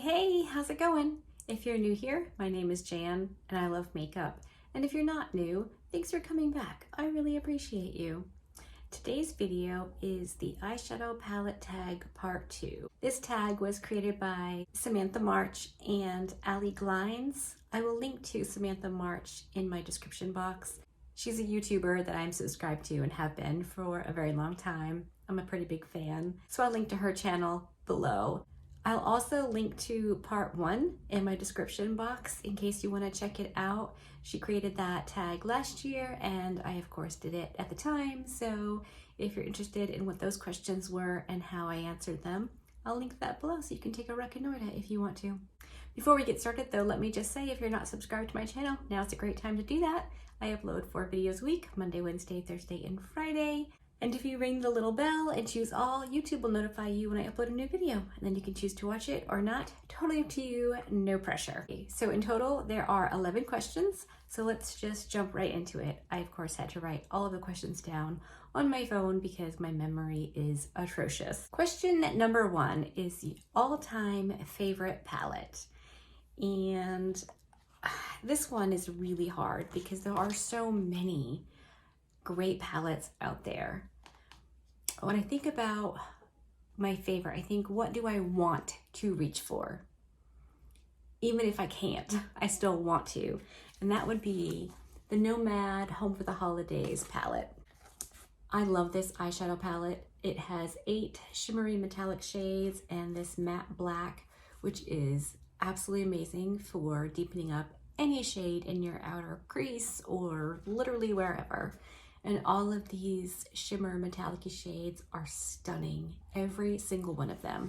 Hey, how's it going? If you're new here, my name is Jan and I love makeup. And if you're not new, thanks for coming back. I really appreciate you. Today's video is the eyeshadow palette tag part 2. This tag was created by Samantha March and Allie Glines. I will link to Samantha March in my description box. She's a YouTuber that I'm subscribed to and have been for a very long time. I'm a pretty big fan, so I'll link to her channel below. I'll also link to part 1 in my description box in case you want to check it out. She created that tag last year and I of course did it at the time, so if you're interested in what those questions were and how I answered them, I'll link that below so you can take a reconnoiter if you want to. Before we get started though, let me just say if you're not subscribed to my channel, now's a great time to do that. I upload 4 videos a week, Monday, Wednesday, Thursday, and Friday. And if you ring the little bell and choose all, YouTube will notify you when I upload a new video. And then you can choose to watch it or not. Totally up to you, no pressure. Okay, so in total, there are 11 questions. So let's just jump right into it. I, of course, had to write all of the questions down on my phone because my memory is atrocious. Question number 1 is the all-time favorite palette. And this one is really hard because there are so many great palettes out there. When I think about my favorite, I think, what do I want to reach for? Even if I can't, I still want to. And that would be the Nomad Home for the Holidays palette. I love this eyeshadow palette. It has 8 shimmery metallic shades and this matte black, which is absolutely amazing for deepening up any shade in your outer crease or literally wherever. And all of these shimmer metallic-y shades are stunning, every single one of them.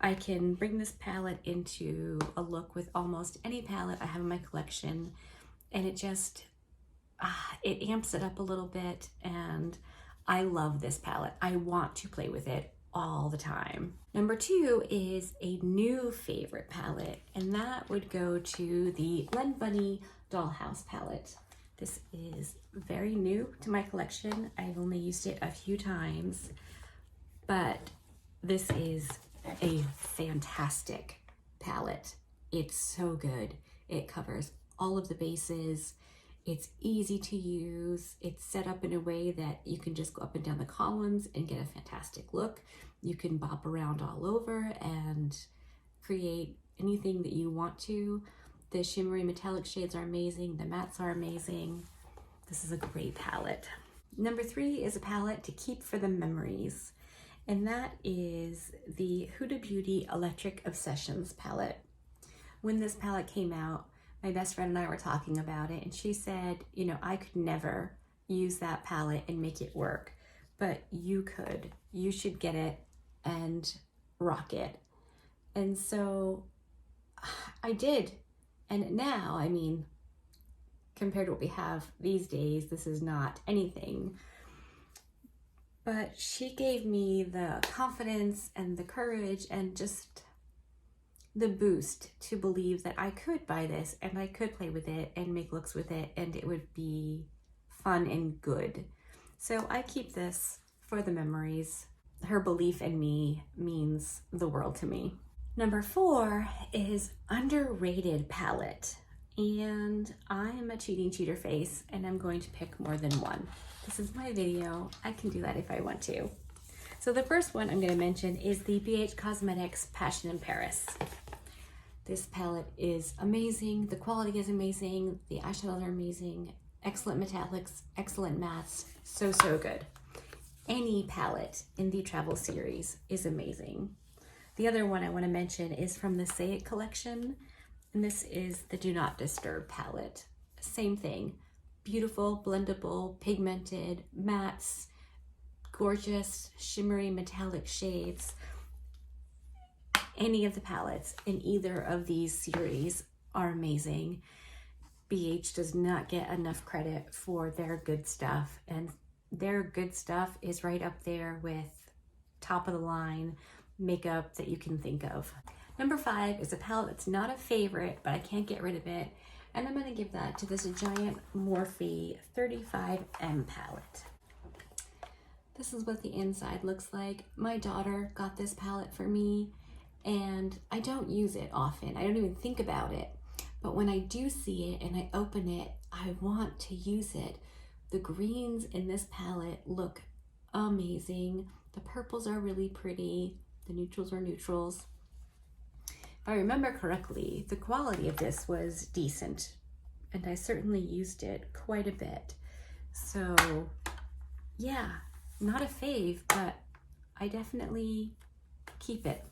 I can bring this palette into a look with almost any palette I have in my collection, and it just, it amps it up a little bit, and I love this palette. I want to play with it all the time. Number 2 is a new favorite palette, and that would go to the Blend Bunny Dollhouse palette. This is very new to my collection. I've only used it a few times, but this is a fantastic palette. It's so good. It covers all of the bases. It's easy to use. It's set up in a way that you can just go up and down the columns and get a fantastic look. You can bop around all over and create anything that you want to. The shimmery metallic shades are amazing. The mattes are amazing. This is a great palette. Number 3 is a palette to keep for the memories. And that is the Huda Beauty Electric Obsessions palette. When this palette came out, my best friend and I were talking about it, and she said, you know, I could never use that palette and make it work, but you could. You should get it and rock it. And so I did. And now, I mean, compared to what we have these days, this is not anything. But she gave me the confidence and the courage and just the boost to believe that I could buy this and I could play with it and make looks with it and it would be fun and good. So I keep this for the memories. Her belief in me means the world to me. Number 4 is underrated palette, and I am a cheating cheater face and I'm going to pick more than one. This is my video. I can do that if I want to. So the first one I'm going to mention is the BH Cosmetics Passion in Paris. This palette is amazing. The quality is amazing. The eyeshadows are amazing. Excellent metallics, excellent mattes. So, so good. Any palette in the travel series is amazing. The other one I want to mention is from the Say It collection, and this is the Do Not Disturb palette. Same thing, beautiful, blendable, pigmented, mattes, gorgeous, shimmery, metallic shades. Any of the palettes in either of these series are amazing. BH does not get enough credit for their good stuff, and their good stuff is right up there with top of the line makeup that you can think of. Number 5 is a palette that's not a favorite, but I can't get rid of it, and I'm going to give that to this giant Morphe 35M palette. This is what the inside looks like. My daughter got this palette for me, and I don't use it often. I don't even think about it. But when I do see it and I open it, I want to use it. The greens in this palette look amazing. The purples are really pretty. The neutrals are neutrals. If I remember correctly, the quality of this was decent, and I certainly used it quite a bit. So yeah, not a fave, but I definitely keep it.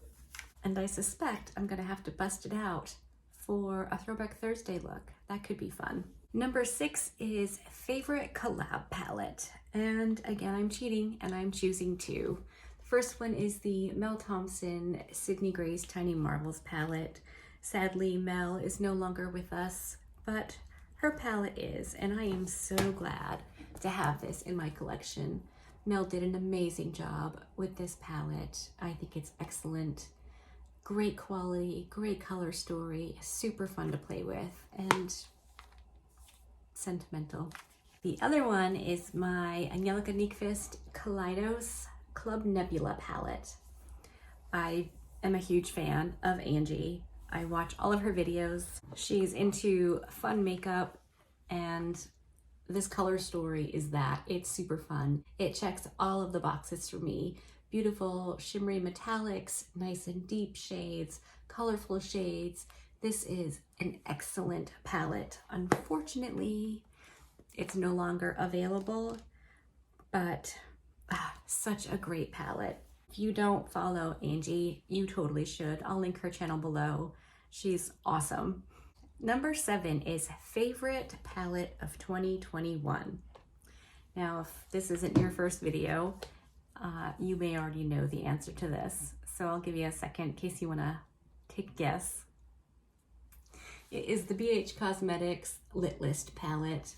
And I suspect I'm gonna have to bust it out for a Throwback Thursday look. That could be fun. Number 6 is favorite collab palette. And again, I'm cheating and I'm choosing 2. The first one is the Mel Thompson Sydney Grace Tiny Marvels palette. Sadly, Mel is no longer with us, but her palette is, and I am so glad to have this in my collection. Mel did an amazing job with this palette. I think it's excellent. Great quality, great color story, super fun to play with, and sentimental. The other one is my Angelica Nyqvist Kaleidos Club Nebula palette. I am a huge fan of Angie. I watch all of her videos. She's into fun makeup, and this color story is that. It's super fun. It checks all of the boxes for me. Beautiful shimmery metallics, nice and deep shades, colorful shades. This is an excellent palette. Unfortunately, it's no longer available, but such a great palette. If you don't follow Angie, you totally should. I'll link her channel below. She's awesome. Number 7 is favorite palette of 2021. Now, if this isn't your first video, you may already know the answer to this, so I'll give you a second in case you want to take a guess. It is the BH Cosmetics Lit List palette.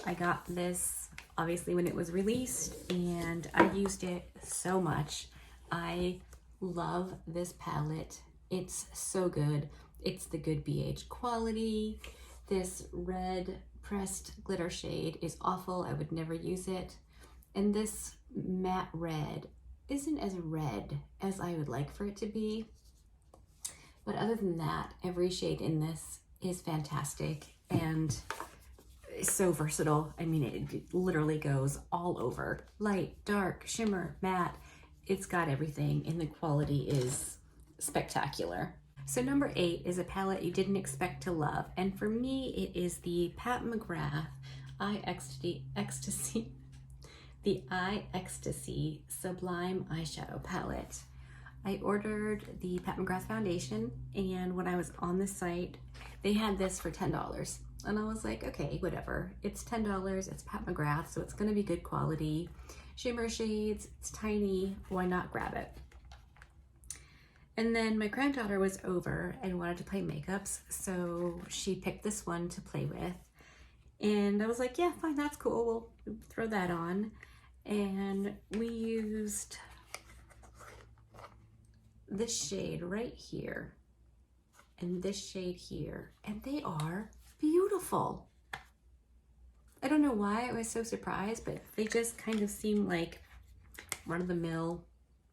I got this obviously when it was released, and I used it so much. I love this palette. It's so good. It's the good BH quality. This red pressed glitter shade is awful. I would never use it. And this matte red isn't as red as I would like for it to be. But other than that, every shade in this is fantastic and so versatile. I mean, it literally goes all over. Light, dark, shimmer, matte. It's got everything, and the quality is spectacular. So number 8 is a palette you didn't expect to love. And for me, it is the Pat McGrath Eye Ecstasy the Eye Ecstasy Sublime Eyeshadow Palette. I ordered the Pat McGrath foundation, and when I was on the site, they had this for $10. And I was like, okay, whatever. It's $10, it's Pat McGrath, so it's gonna be good quality. Shimmer shades, it's tiny, why not grab it? And then my granddaughter was over and wanted to play makeups, so she picked this one to play with. And I was like, yeah, fine, that's cool, we'll throw that on. And we used this shade right here and this shade here, and they are beautiful. I don't know why I was so surprised, but they just kind of seem like run-of-the-mill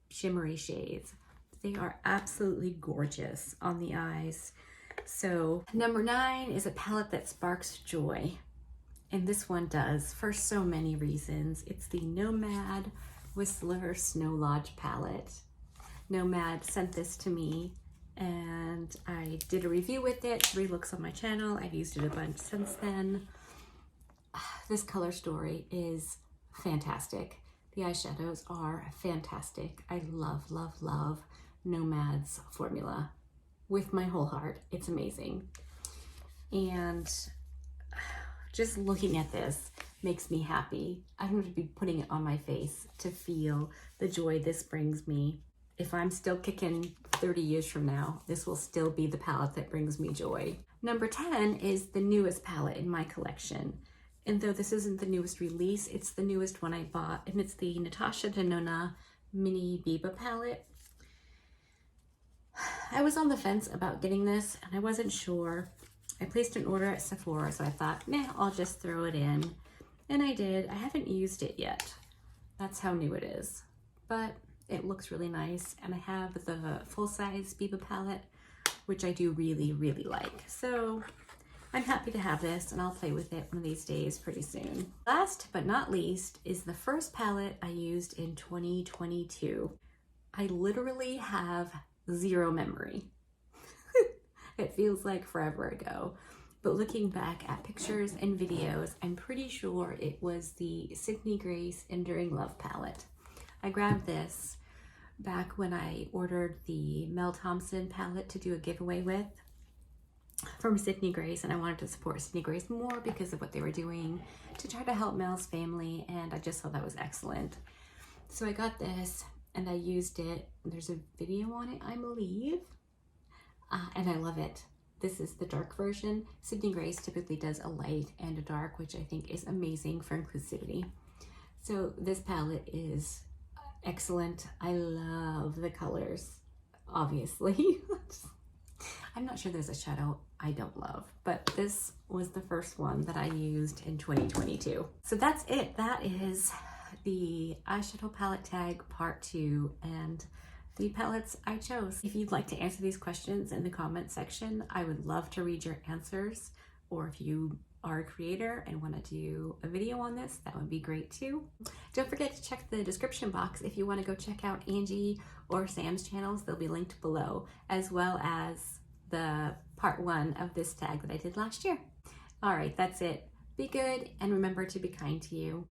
shimmery shades. They are absolutely gorgeous on the eyes. So number 9 is a palette that sparks joy. And this one does for so many reasons. It's the Nomad Whistler Snow Lodge palette. Nomad sent this to me, and I did a review with it, 3 looks on my channel. I've used it a bunch since then. This color story is fantastic. The eyeshadows are fantastic. I love, love, love Nomad's formula with my whole heart. It's amazing. And just looking at this makes me happy. I'm going to be putting it on my face to feel the joy this brings me. If I'm still kicking 30 years from now, this will still be the palette that brings me joy. Number 10 is the newest palette in my collection. And though this isn't the newest release, it's the newest one I bought, and it's the Natasha Denona Mini Biba palette. I was on the fence about getting this, and I wasn't sure. I placed an order at Sephora, so I thought, nah, I'll just throw it in. And I did. I haven't used it yet. That's how new it is. But It looks really nice, and I have the full-size Biba palette, which I do really, really like. So I'm happy to have this, and I'll play with it one of these days pretty soon. Last but not least is the first palette I used in 2022. I literally have zero memory. It feels like forever ago. But looking back at pictures and videos, I'm pretty sure it was the Sydney Grace Enduring Love palette. I grabbed this back when I ordered the Mel Thompson palette to do a giveaway with from Sydney Grace, and I wanted to support Sydney Grace more because of what they were doing to try to help Mel's family, and I just thought that was excellent. So I got this and I used it. There's a video on it, I believe, and I love it. This is the dark version. Sydney Grace typically does a light and a dark, which I think is amazing for inclusivity. So this palette is excellent. I love the colors, obviously. I'm not sure there's a shadow I don't love, but this was the first one that I used in 2022. So that's it. That is the eyeshadow palette tag part 2 and the palettes I chose. If you'd like to answer these questions in the comment section, I would love to read your answers. Or if you are a creator and want to do a video on this, that would be great too. Don't forget to check the description box if you want to go check out Angie or Sam's channels. They'll be linked below, as well as the part 1 of this tag that I did last year. All right, that's it. Be good and remember to be kind to you.